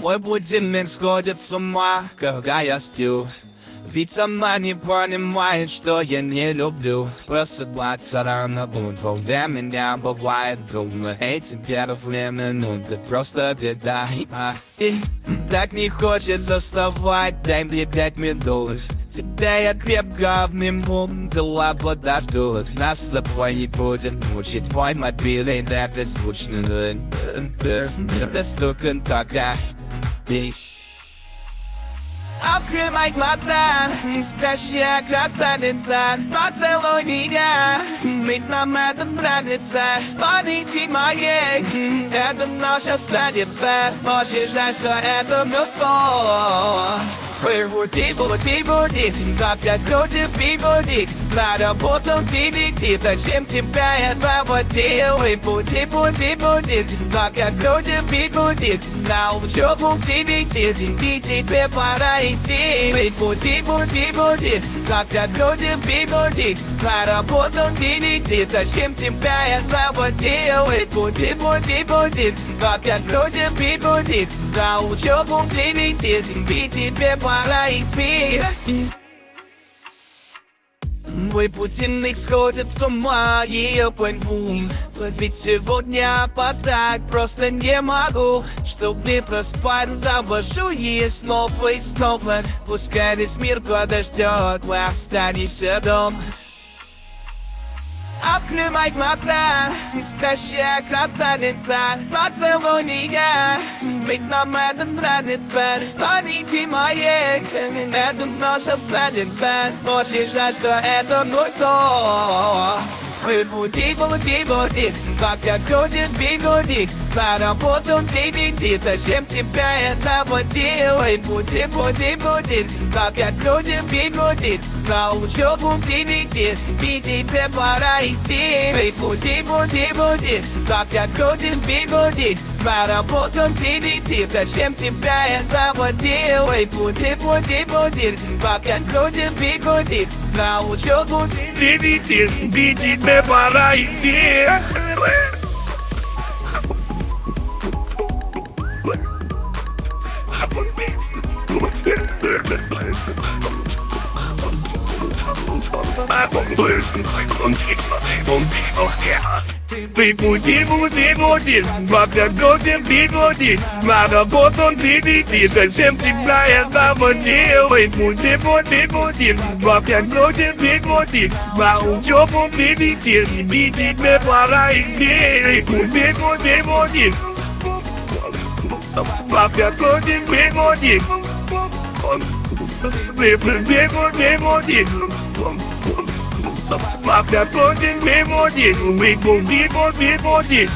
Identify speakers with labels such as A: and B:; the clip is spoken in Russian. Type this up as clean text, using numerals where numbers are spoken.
A: Мой будильник сходит с ума, когда я сплю. Ведь сама не понимает, что я не люблю просыпаться рано утром. Для меня бывает трудно, эти первые минуты просто беда. И так не хочется вставать, дай мне 5 минут. Тебя я крепко обниму, дела подождут. Нас с тобой не будет мучить мой мобильный, да беззвучно. Доступен только открывай глаза, спящая красавица, поцелуй меня, ведь нам это нравится. Памяти моей, эта ночь останется. Очень жаль, что это мертво. Буди, буди, буди, как я крутит будильник. На работу ты лети, зачем тебя я заводил? И буди, буди, буди, как я крутит будильник. На учебу ты лети, и тебе пора идти. И буди, буди, буди, как я крутит будильник. На работу ты лети, зачем тебя я заводил? И буди, буди, буди, как я крутит будильник. На учебу ты лети, и тебе пора идти. Мой будильник сходит с ума, я пойму. Ведь сегодня опоздать просто не могу. Чтобы проспать, завожу ее снова и снова. Пускай весь мир подождет, мы останемся дома. Открывай глаза, спящая красавица, поцелуй меня, ведь нам это нравится. Памяти моей, эта ночь останется. Очень жаль, что это мой сон. Буди, буди, буди, как я крутит будильник. На работу ты лети, зачем тебя я заводил? И буди, буди, буди, как я крутит будильник. На учебу ты лети, и тебе пора идти. И буди, буди, буди, как я крутит будильник. На работу ты лети, зачем тебя я заводил? И буди, буди, буди, как я крутит будильник. На учебу ты лети, и тебе пора идти.
B: Ты буди, буди, буди, пока крутит будильник. На работу ты лети, зачем тебя я заводил? И буди, буди, буди, пока крутит будильник. На учебу ты лети, и тебе пора идти. И буди, буди, буди, пока крутит будильник. Пока крутит будильник, мы буди, буди, буди.